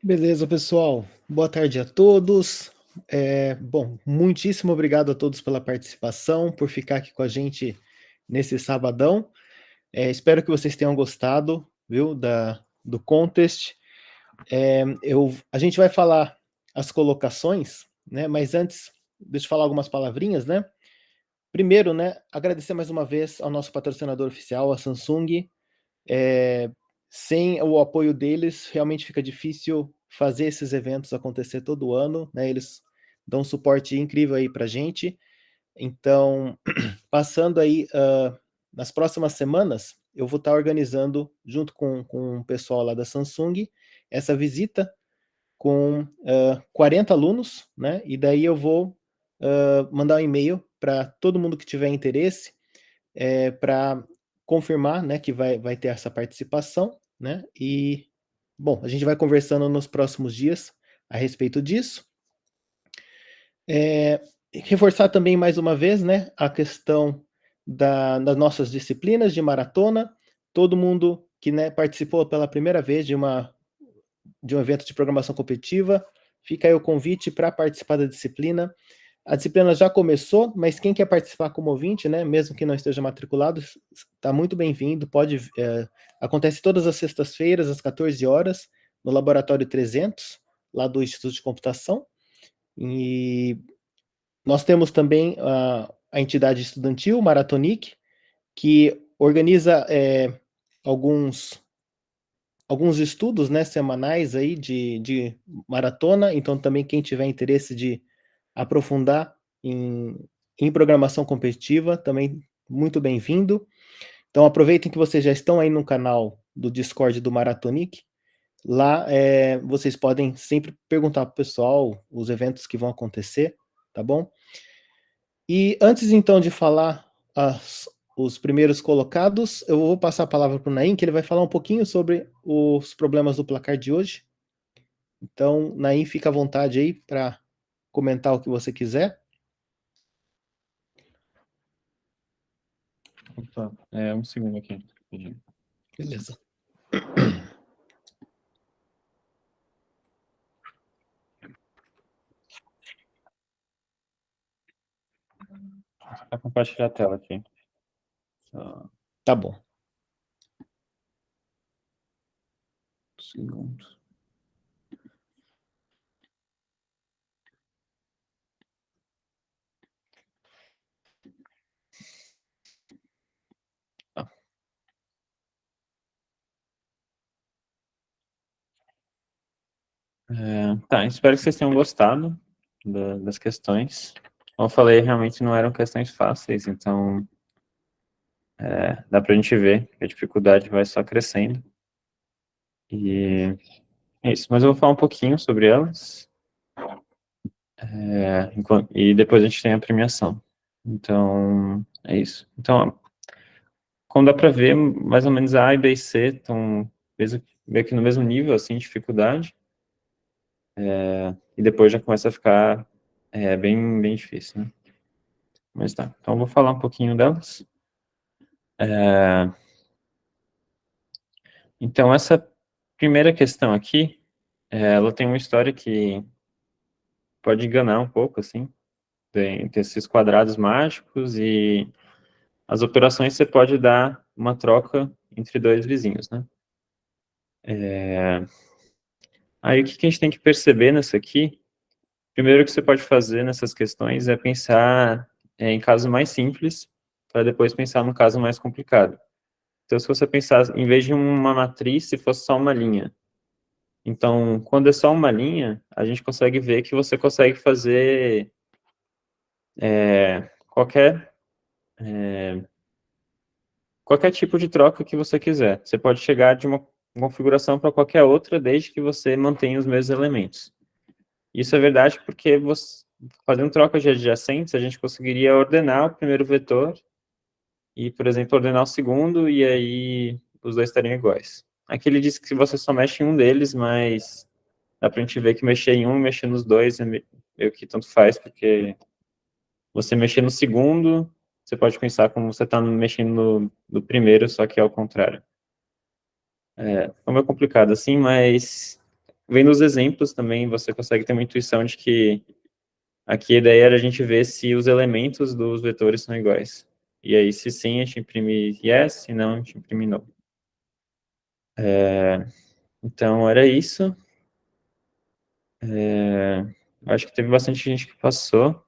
Beleza, pessoal. Boa tarde a todos. Bom, muitíssimo obrigado a todos pela participação, por ficar aqui com a gente nesse sabadão. Espero que vocês tenham gostado, viu, do contest. A gente vai falar as colocações, né? Mas antes, deixa eu falar algumas palavrinhas, né? Primeiro, né, agradecer mais uma vez ao nosso patrocinador oficial, a Samsung. É, Sem o apoio deles, realmente fica difícil fazer esses eventos acontecer todo ano, né? Eles dão um suporte incrível aí para a gente. Então, passando aí, nas próximas semanas, eu vou estar organizando, junto com o pessoal lá da Samsung, essa visita com 40 alunos, né? E daí eu vou mandar um e-mail para todo mundo que tiver interesse, para confirmar, né, que vai ter essa participação, né? E, bom, a gente vai conversando nos próximos dias a respeito disso. Reforçar também mais uma vez, né, a questão das nossas disciplinas de maratona. Todo mundo que, né, participou pela primeira vez de um evento de programação competitiva, fica aí o convite para participar da disciplina. A disciplina já começou, mas quem quer participar como ouvinte, né, mesmo que não esteja matriculado, está muito bem-vindo. Acontece todas as sextas-feiras, às 14 horas, no Laboratório 300, lá do Instituto de Computação. E nós temos também a entidade estudantil, Maratonic, que organiza alguns, alguns estudos, né, semanais aí de maratona. Então, também quem tiver interesse de aprofundar em programação competitiva, também muito bem-vindo. Então, aproveitem que vocês já estão aí no canal do Discord do Maratonic. Lá vocês podem sempre perguntar para o pessoal os eventos que vão acontecer, tá bom? E antes, então, de falar os primeiros colocados, eu vou passar a palavra para o Naim, que ele vai falar um pouquinho sobre os problemas do placar de hoje. Então, Naim, fica à vontade aí para comentar o que você quiser. Opa, um segundo aqui. Beleza. Vou compartilhar a tela aqui. Só Tá bom. um segundo. Tá, espero que vocês tenham gostado das questões. Como eu falei, realmente não eram questões fáceis, então dá pra gente ver que a dificuldade vai só crescendo. E é isso, mas eu vou falar um pouquinho sobre elas, e depois a gente tem a premiação. Então, é isso. Então, como dá pra ver, mais ou menos a A e B e C estão meio que no mesmo nível, assim, de dificuldade. E depois já começa a ficar bem difícil, né? Mas tá, então eu vou falar um pouquinho delas. Então, essa primeira questão aqui, ela tem uma história que pode enganar um pouco, assim. Tem esses quadrados mágicos e as operações você pode dar uma troca entre dois vizinhos, né? Aí o que a gente tem que perceber nessa aqui? Primeiro que você pode fazer nessas questões é pensar em casos mais simples, para depois pensar no caso mais complicado. Então, se você pensar, em vez de uma matriz, se fosse só uma linha. Então, quando é só uma linha, a gente consegue ver que você consegue fazer qualquer, qualquer tipo de troca que você quiser. Você pode chegar de uma configuração para qualquer outra, desde que você mantenha os mesmos elementos. Isso é verdade porque fazendo troca de adjacentes, a gente conseguiria ordenar o primeiro vetor e, por exemplo, ordenar o segundo, e aí os dois estariam iguais. Aqui ele diz que você só mexe em um deles, mas dá pra gente ver que mexer em um e mexer nos dois é meio que tanto faz, porque você mexer no segundo, você pode pensar como você está mexendo no primeiro, só que ao contrário. É meio complicado assim, mas vendo os exemplos também, você consegue ter uma intuição de que aqui a ideia era a gente ver se os elementos dos vetores são iguais. E aí, se sim, a gente imprime yes, se não, a gente imprime no. Então, era isso. Acho que teve bastante gente que passou.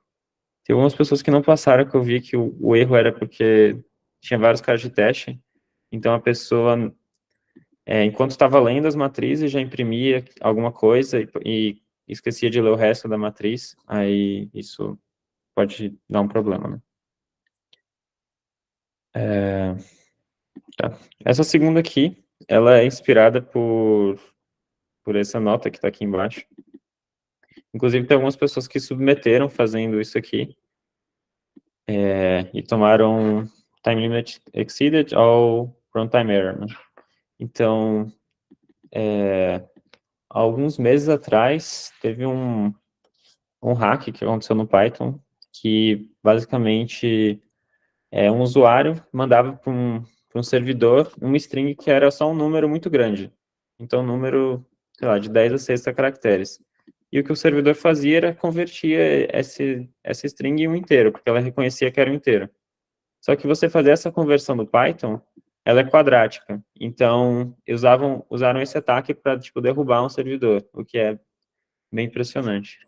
Tem algumas pessoas que não passaram, que eu vi que o erro era porque tinha vários caras de teste. Então, a pessoa, enquanto estava lendo as matrizes, já imprimia alguma coisa e esquecia de ler o resto da matriz. Aí, isso pode dar um problema, né? Tá. Essa segunda aqui, ela é inspirada por essa nota que está aqui embaixo. Inclusive, tem algumas pessoas que submeteram fazendo isso aqui e tomaram time limit exceeded ou runtime error, né? Então, alguns meses atrás, teve um hack que aconteceu no Python que, basicamente, um usuário mandava para um servidor uma string que era só um número muito grande. Então, um número, sei lá, de 10 a 60 caracteres. E o que o servidor fazia era convertia essa string em um inteiro, porque ela reconhecia que era um inteiro. Só que você fazer essa conversão no Python, ela é quadrática. Então, usaram esse ataque para, tipo, derrubar um servidor, o que é bem impressionante.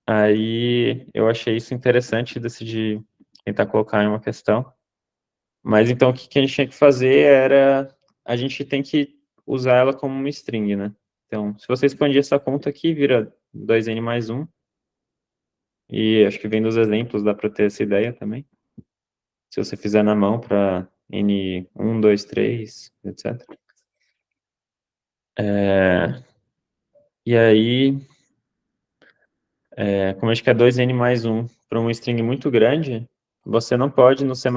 Aí, eu achei isso interessante e decidi tentar colocar em uma questão. Mas, então, o que a gente tinha que fazer era... A gente tem que usar ela como uma string, né? Então, se você expandir essa conta aqui, vira 2n mais 1. E acho que vem dos exemplos, dá para ter essa ideia também. Se você fizer na mão para N1, 2, 3, etc. E aí, como a gente quer 2n mais 1 para uma string muito grande, você não pode no C++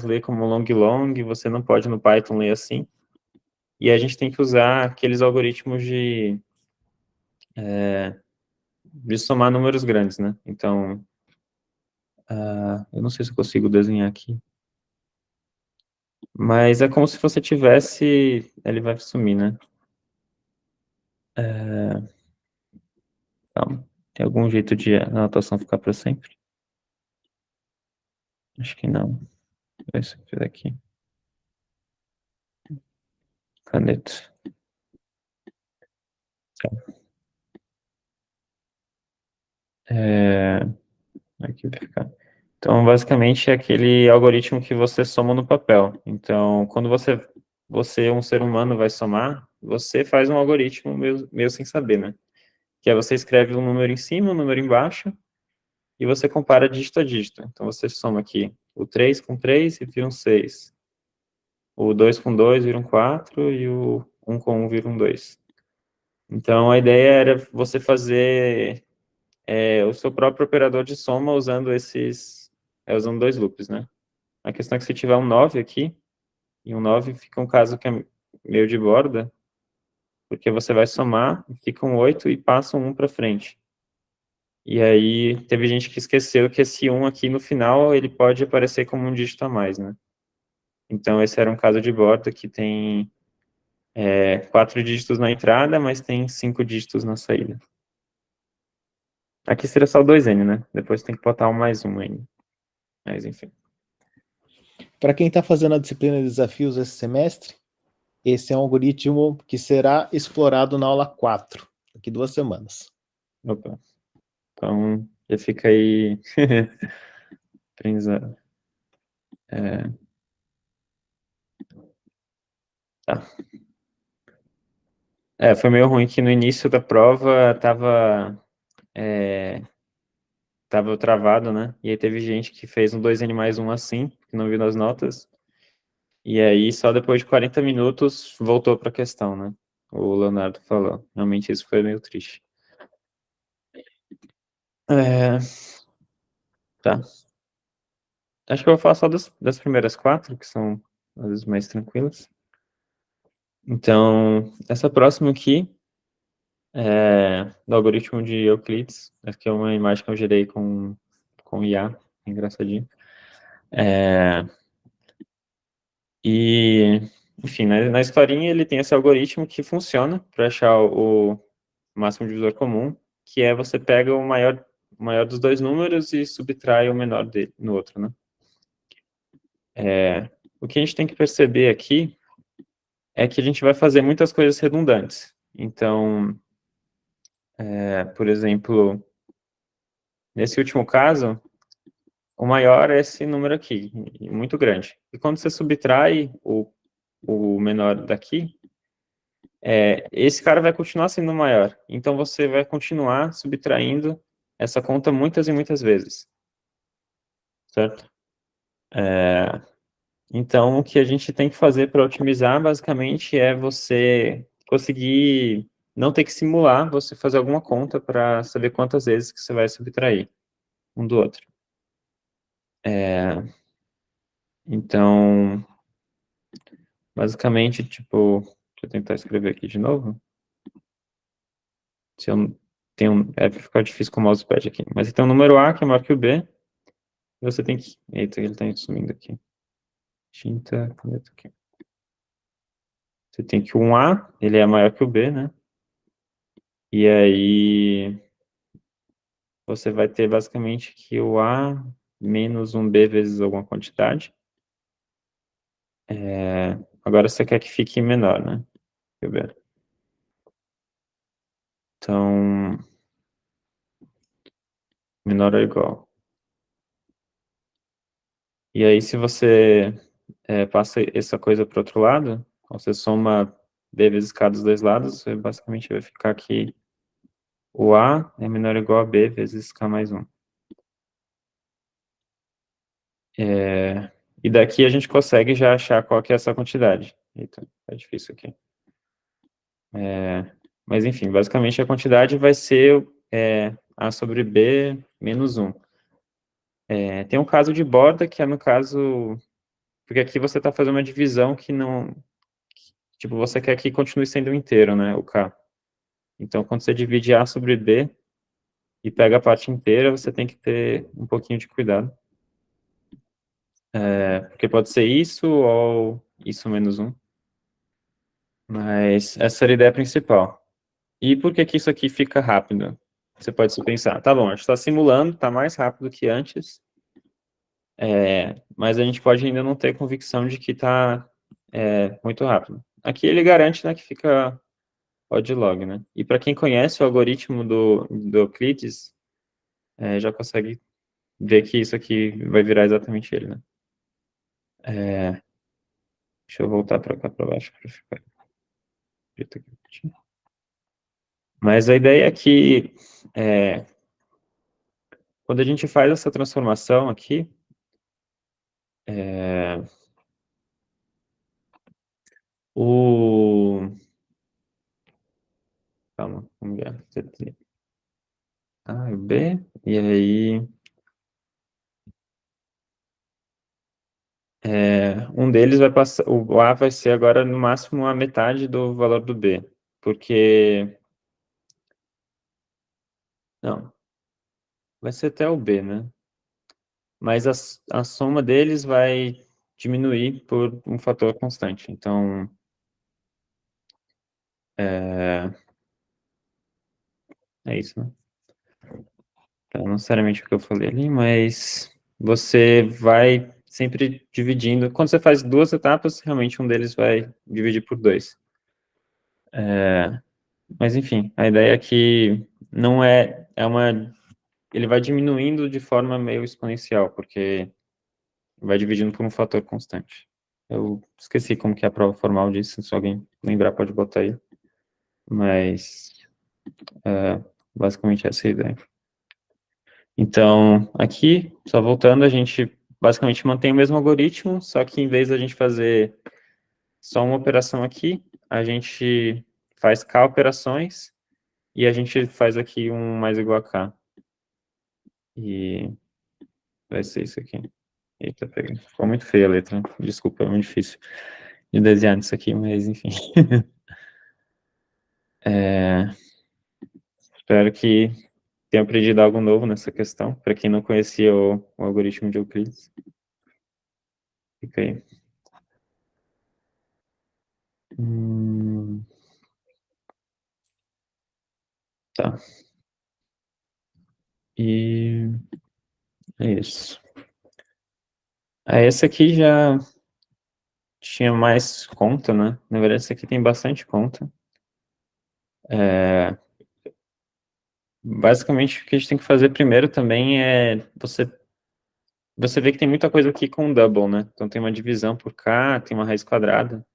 ler como long long, você não pode no Python ler assim. E a gente tem que usar aqueles algoritmos de somar números grandes, né? Então, eu não sei se eu consigo desenhar aqui. Mas é como se você tivesse... Ele vai sumir, né? Calma. Tem algum jeito de a anotação ficar para sempre? Acho que não. Vou ver se eu fizer aqui. Caneta. Aqui vai ficar. Então, basicamente, é aquele algoritmo que você soma no papel. Então, quando você, um ser humano, vai somar, você faz um algoritmo meio sem saber, né? Que é você escreve um número em cima, um número embaixo, e você compara dígito a dígito. Então, você soma aqui o 3 com 3 e vira um 6. O 2 com 2 vira um 4 e o 1 com 1 vira um 2. Então, a ideia era você fazer o seu próprio operador de soma usando usando dois loops, né? A questão é que se tiver um 9 aqui, e um 9 fica um caso que é meio de borda, porque você vai somar, fica um 8 e passa um 1 para frente. E aí, teve gente que esqueceu que esse 1 aqui no final, ele pode aparecer como um dígito a mais, né? Então, esse era um caso de borda que tem 4 dígitos na entrada, mas tem 5 dígitos na saída. Aqui seria só o 2n, né? Depois tem que botar um mais um ainda. Mas, enfim. Para quem está fazendo a disciplina de desafios esse semestre, esse é um algoritmo que será explorado na aula 4, daqui 2 semanas. Opa. Então, já fica aí aprendizado. Tá. Foi meio ruim que no início da prova tava travado, né? E aí teve gente que fez um 2n mais 1 assim, que não viu nas notas. E aí, só depois de 40 minutos, voltou para a questão, né? O Leonardo falou. Realmente, isso foi meio triste. Tá. Acho que eu vou falar só das primeiras 4, que são as mais tranquilas. Então, essa próxima aqui do algoritmo de Euclides. Aqui é uma imagem que eu gerei com IA, engraçadinho. E enfim, na historinha ele tem esse algoritmo que funciona para achar o máximo divisor comum, que é você pega o maior dos dois números e subtrai o menor dele no outro, né? O que a gente tem que perceber aqui é que a gente vai fazer muitas coisas redundantes. Então, por exemplo, nesse último caso, o maior é esse número aqui, muito grande. E quando você subtrai o menor daqui, esse cara vai continuar sendo maior. Então, você vai continuar subtraindo essa conta muitas e muitas vezes. Certo? Então, o que a gente tem que fazer para otimizar, basicamente, é você conseguir não ter que simular, você fazer alguma conta para saber quantas vezes que você vai subtrair um do outro. Então, basicamente, tipo, deixa eu tentar escrever aqui de novo. Se eu não tenho, vai ficar difícil com o mousepad aqui. Mas tem o número A, que é maior que o B, e você tem que... Eita, ele está sumindo aqui. Tinta, caneta aqui. Você tem que o 1A, ele é maior que o B, né? E aí, você vai ter basicamente que o A menos um B vezes alguma quantidade. Agora você quer que fique menor, né? Deixa eu ver. Então, menor ou igual. E aí, se você passa essa coisa para o outro lado, você soma B vezes K dos dois lados, você basicamente vai ficar que o A é menor ou igual a B vezes K mais 1. E daqui a gente consegue já achar qual que é essa quantidade. Eita, é difícil aqui. Mas, enfim, basicamente a quantidade vai ser A sobre B menos 1. Tem um caso de borda, que é no caso... Porque aqui você está fazendo uma divisão que não... Tipo, você quer que continue sendo inteiro, né, o K. Então, quando você divide A sobre B e pega a parte inteira, você tem que ter um pouquinho de cuidado. Porque pode ser isso ou isso menos 1. Mas essa era a ideia principal. E por que que isso aqui fica rápido? Você pode se pensar, tá bom, a gente está simulando, está mais rápido que antes, mas a gente pode ainda não ter convicção de que está muito rápido. Aqui ele garante, né, que fica odd log, né? E para quem conhece o algoritmo do Euclides, já consegue ver que isso aqui vai virar exatamente ele, né? Deixa eu voltar para cá para baixo para ficar preto aqui. Mas a ideia é que quando a gente faz essa transformação aqui, o... Calma, vamos ver. A e B, e aí... um deles vai passar... O A vai ser agora, no máximo, a metade do valor do B. Porque... Não. Vai ser até o B, né? Mas a soma deles vai diminuir por um fator constante. Então... É isso, né? Então, não necessariamente o que eu falei ali, mas você vai sempre dividindo. Quando você faz duas etapas, realmente um deles vai dividir por 2. Mas, enfim, a ideia é que não ele vai diminuindo de forma meio exponencial, porque vai dividindo por um fator constante. Eu esqueci como que é a prova formal disso, se alguém lembrar pode botar aí. Mas, basicamente essa é a ideia. Então, aqui, só voltando, a gente basicamente mantém o mesmo algoritmo, só que em vez da gente fazer só uma operação aqui, a gente faz K operações e a gente faz aqui um mais igual a K. E vai ser isso aqui. Eita, pega. Ficou muito feia a letra. Desculpa, é muito difícil de desenhar isso aqui, mas enfim. Espero que tenha aprendido algo novo nessa questão, para quem não conhecia o algoritmo de Euclides. Fica aí. Tá. E é isso. Essa aqui já tinha mais conta, né? Na verdade, essa aqui tem bastante conta. Basicamente, o que a gente tem que fazer primeiro também é você vê que tem muita coisa aqui com double, né? Então tem uma divisão por cá, tem uma raiz quadrada.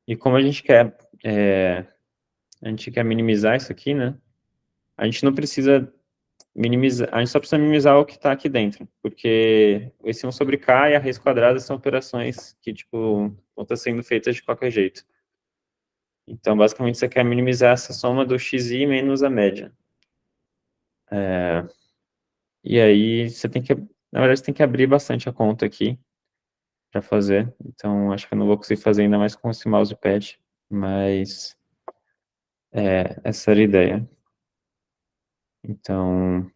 E como a gente quer minimizar isso aqui, né? A gente não precisa minimizar, a gente só precisa minimizar o que está aqui dentro, porque esse 1 sobre k e a raiz quadrada são operações que, tipo, vão estar sendo feitas de qualquer jeito. Então, basicamente, você quer minimizar essa soma do xi menos a média. E aí, na verdade, você tem que abrir bastante a conta aqui para fazer. Então, acho que eu não vou conseguir fazer ainda mais com esse mousepad, mas essa era a ideia. Então,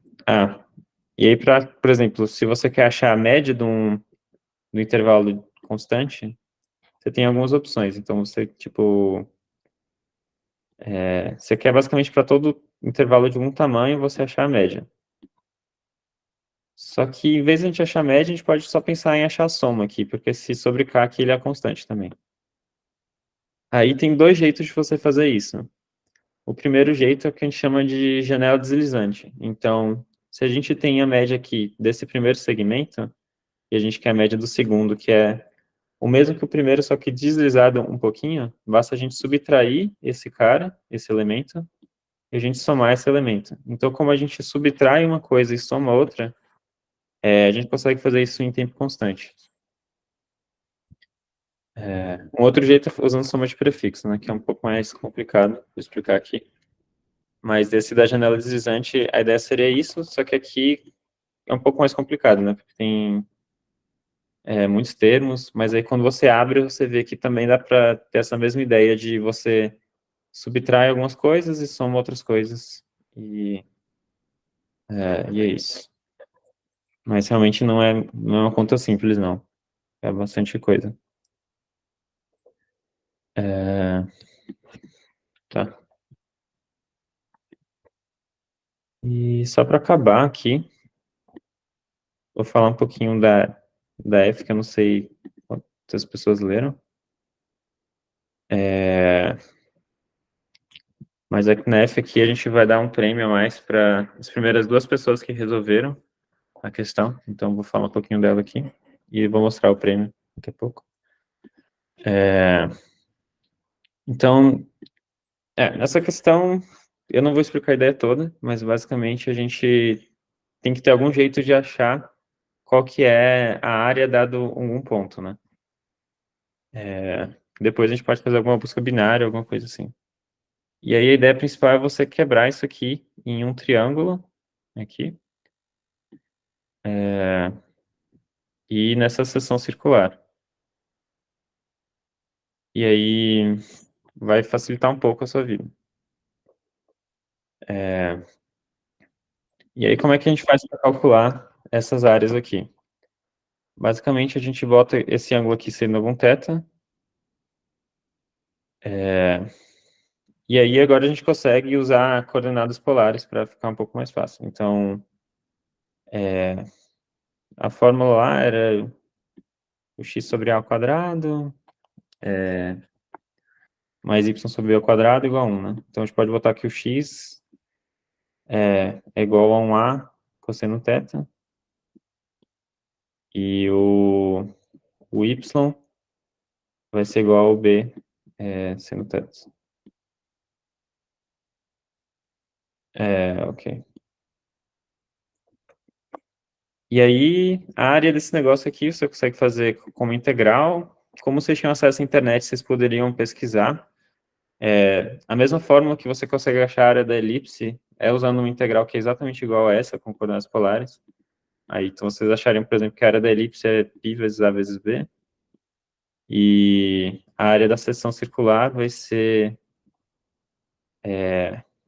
e aí, por exemplo, se você quer achar a média do intervalo constante, você tem algumas opções. Então, você, tipo, você quer basicamente para todo intervalo de um tamanho, você achar a média. Só que, em vez de a gente achar a média, a gente pode só pensar em achar a soma aqui, porque se sobre k aqui, ele é constante também. Aí tem dois jeitos de você fazer isso. O primeiro jeito é o que a gente chama de janela deslizante. Então, se a gente tem a média aqui desse primeiro segmento, e a gente quer a média do segundo, que é o mesmo que o primeiro, só que deslizado um pouquinho, basta a gente subtrair esse elemento, e a gente somar esse elemento. Então, como a gente subtrai uma coisa e soma outra, a gente consegue fazer isso em tempo constante. Um outro jeito é usando soma de prefixo, né, que é um pouco mais complicado de explicar aqui. Mas esse da janela deslizante, a ideia seria isso, só que aqui é um pouco mais complicado, né, porque tem muitos termos, mas aí quando você abre, você vê que também dá para ter essa mesma ideia de você subtrai algumas coisas e soma outras coisas, e é isso. Mas realmente não é uma conta simples, não. É bastante coisa. Tá. E só para acabar aqui, vou falar um pouquinho da F, que eu não sei quantas pessoas leram. Mas aqui na F aqui a gente vai dar um prêmio a mais para as primeiras 2 pessoas que resolveram a questão. Então, vou falar um pouquinho dela aqui e vou mostrar o prêmio daqui a pouco. Então, nessa questão, eu não vou explicar a ideia toda, mas basicamente a gente tem que ter algum jeito de achar qual que é a área dado um ponto, né? Depois a gente pode fazer alguma busca binária, alguma coisa assim. E aí a ideia principal é você quebrar isso aqui em um triângulo, aqui, e nessa seção circular. E aí vai facilitar um pouco a sua vida. E aí como é que a gente faz para calcular essas áreas aqui? Basicamente a gente bota esse ângulo aqui sendo algum θ, e aí agora a gente consegue usar coordenadas polares para ficar um pouco mais fácil. Então, a fórmula lá era o x sobre a ao quadrado, mais y sobre b ao quadrado igual a 1, né? Então a gente pode botar que o x é igual a 1a cosseno θ, e o y vai ser igual ao b seno θ. Ok. E aí, a área desse negócio aqui, você consegue fazer como integral. Como vocês tinham acesso à internet, vocês poderiam pesquisar. A mesma fórmula que você consegue achar a área da elipse é usando uma integral que é exatamente igual a essa, com coordenadas polares. Aí, então, vocês achariam, por exemplo, que a área da elipse é π vezes a vezes b. E a área da seção circular vai ser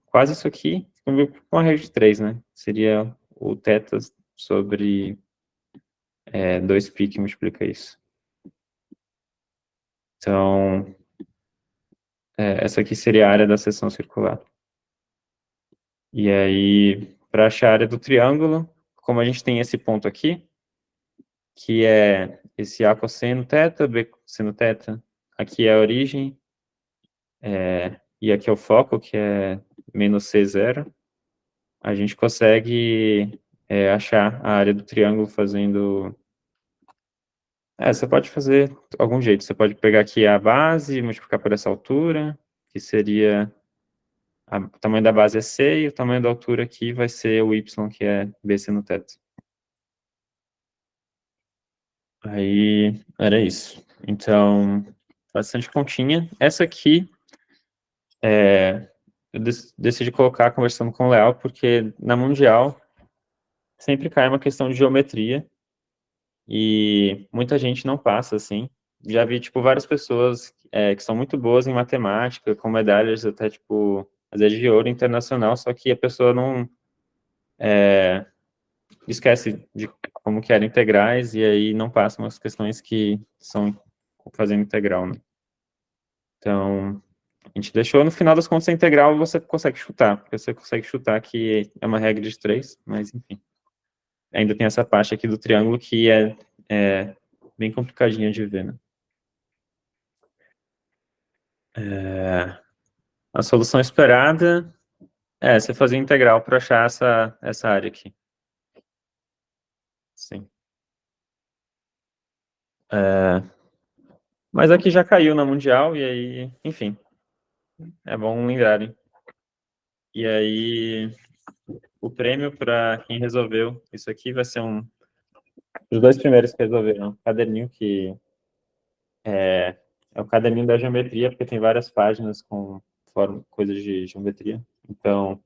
quase isso aqui, com a raiz de 3, né? Seria o θ sobre 2π que multiplica isso. Então, essa aqui seria a área da seção circular. E aí, para achar a área do triângulo, como a gente tem esse ponto aqui, que é esse A cosseno θ, B cosseno θ, aqui é a origem, e aqui é o foco, que é menos C0, a gente consegue achar a área do triângulo fazendo... você pode fazer de algum jeito, você pode pegar aqui a base, multiplicar por essa altura, que seria... O tamanho da base é C, e o tamanho da altura aqui vai ser o Y, que é B seno θ. Aí, era isso. Então, bastante continha. Essa aqui, eu decidi colocar conversando com o Leal, porque na Mundial sempre cai uma questão de geometria, e muita gente não passa, assim. Já vi, tipo, várias pessoas que são muito boas em matemática, com medalhas até, tipo, às vezes de ouro internacional, só que a pessoa não esquece de como que eram integrais, e aí não passa umas questões que são fazendo integral, né? Então, a gente deixou, no final das contas, a integral você consegue chutar, porque você consegue chutar que é uma regra de 3, mas enfim. Ainda tem essa parte aqui do triângulo que é bem complicadinha de ver, né? A solução esperada é você fazer integral para achar essa área aqui. Sim. Mas aqui já caiu na Mundial, e aí, enfim, é bom lembrarem. E aí, o prêmio para quem resolveu isso aqui vai ser os dois primeiros que resolveram, um caderninho que é o caderninho da geometria, porque tem várias páginas com coisas de geometria. Então,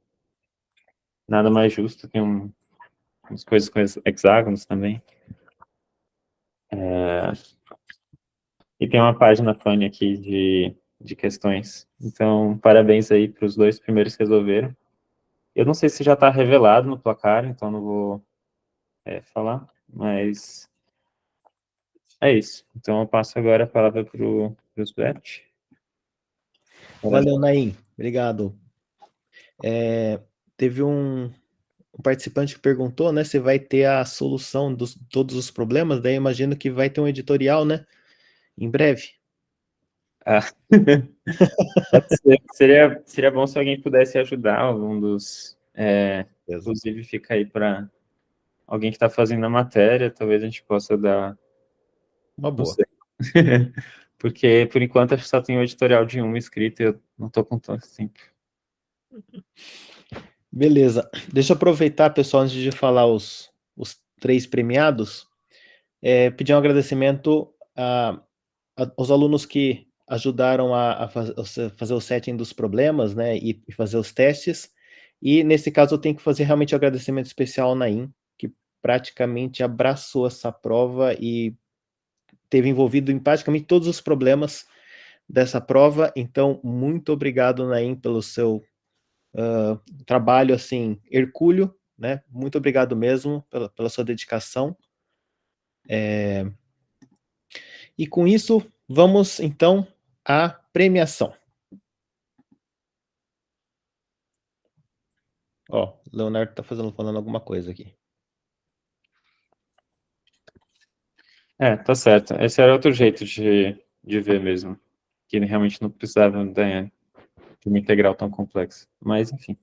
nada mais justo que umas coisas com hexágonos também. E tem uma página funny aqui de questões. Então, parabéns aí para os dois primeiros que resolveram. Eu não sei se já está revelado no placar, então não vou falar, mas é isso. Então, eu passo agora a palavra para o Bert. Valeu, Naim. Obrigado. Teve um participante que perguntou, né, se vai ter a solução de todos os problemas, daí imagino que vai ter um editorial, né, em breve. Pode ser. Seria bom se alguém pudesse ajudar algum dos... inclusive, fica aí para alguém que está fazendo a matéria, talvez a gente possa dar... Uma Não boa. sei. Porque, por enquanto, acho que só tem o editorial de um escrito e eu não estou com tanto tempo. Beleza. Deixa eu aproveitar, pessoal, antes de falar os 3 premiados, pedir um agradecimento aos alunos que ajudaram a fazer o setting dos problemas, né, e fazer os testes. E, nesse caso, eu tenho que fazer realmente um agradecimento especial ao Naim, que praticamente abraçou essa prova e teve envolvido em praticamente todos os problemas dessa prova. Então, muito obrigado, Naim, pelo seu trabalho, assim, hercúleo, né? Muito obrigado mesmo pela sua dedicação. E com isso, vamos então à premiação. Ó, o Leonardo tá falando alguma coisa aqui. Tá certo. Esse era outro jeito de ver mesmo. Que realmente não precisava de uma integral tão complexa. Mas, enfim.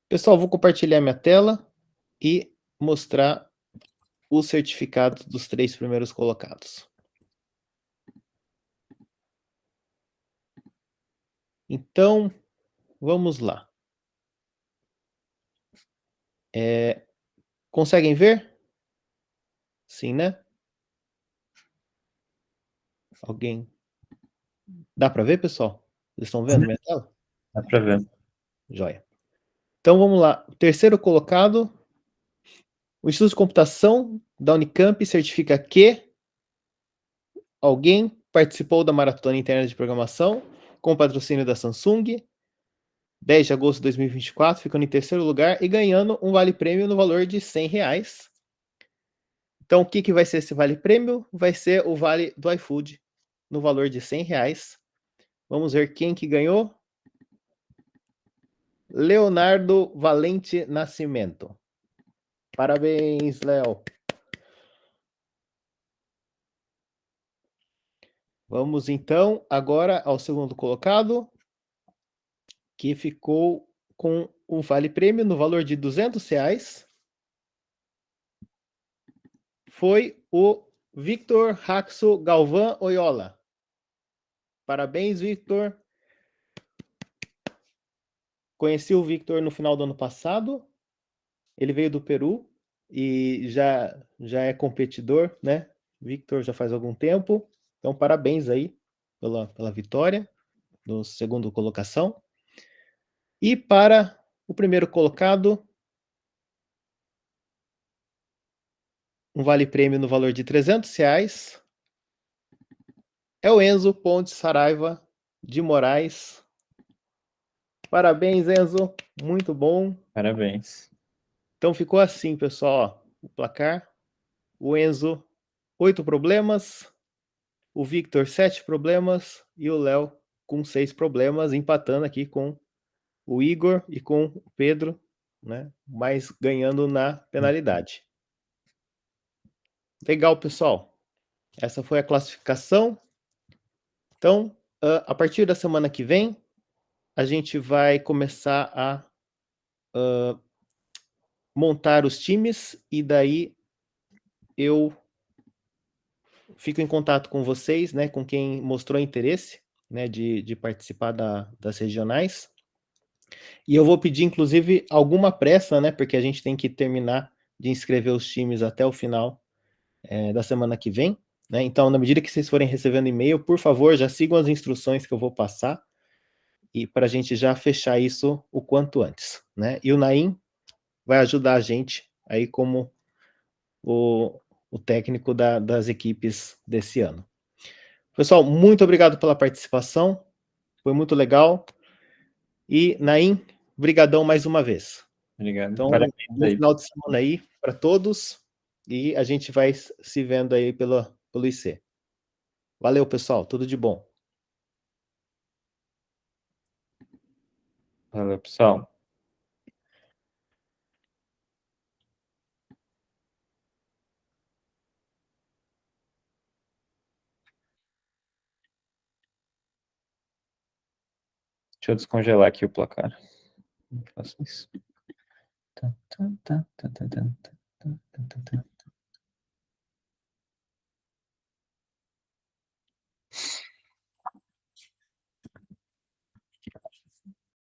Pessoal, vou compartilhar minha tela e mostrar os certificados dos 3 primeiros colocados. Então, vamos lá. Conseguem ver? Sim, né? Alguém? Dá para ver, pessoal? Vocês estão vendo minha tela? Dá para ver. Joia. Então vamos lá. O terceiro colocado, o Instituto de Computação da Unicamp certifica que alguém participou da Maratona Interna de Programação com patrocínio da Samsung, 10 de agosto de 2024, ficando em terceiro lugar e ganhando um vale-prêmio no valor de R$100. Então, o que vai ser esse vale-prêmio? Vai ser o vale do iFood no valor de R$100. Vamos ver quem que ganhou. Leonardo Valente Nascimento. Parabéns, Léo. Vamos então agora ao segundo colocado, que ficou com o vale prêmio no valor de R$200. Foi o Victor Raxo Galvão Oyola. Parabéns, Victor. Conheci o Victor no final do ano passado. Ele veio do Peru e já é competidor, né? Victor já faz algum tempo. Então, parabéns aí pela vitória no segundo colocação. E para o primeiro colocado, um vale-prêmio no valor de R$300. É o Enzo Pontes Saraiva de Moraes. Parabéns, Enzo. Muito bom. Parabéns. Então ficou assim, pessoal. Ó, o placar. O Enzo, 8 problemas. O Victor, 7 problemas. E o Léo, com 6 problemas, empatando aqui com o Igor e com o Pedro, né? Mas ganhando na penalidade. Legal, pessoal. Essa foi a classificação. Então, a partir da semana que vem, a gente vai começar a montar os times e daí eu fico em contato com vocês, né, com quem mostrou interesse, né, de participar das regionais. E eu vou pedir, inclusive, alguma pressa, né, porque a gente tem que terminar de inscrever os times até o final da semana que vem, né? Então, na medida que vocês forem recebendo e-mail, por favor, já sigam as instruções que eu vou passar e para a gente já fechar isso o quanto antes, né? E o Naim vai ajudar a gente aí como o técnico das equipes desse ano. Pessoal, muito obrigado pela participação, foi muito legal. E, Naim, brigadão mais uma vez. Obrigado. Então, Parabéns bom aí. final de semana aí para todos e a gente vai se vendo aí pelo IC. Valeu, pessoal, tudo de bom. Valeu, pessoal. Deixa eu descongelar aqui o placar. Faço isso. Tá, tá, tá, tá, tá, tá, tá, tá, tá, tá.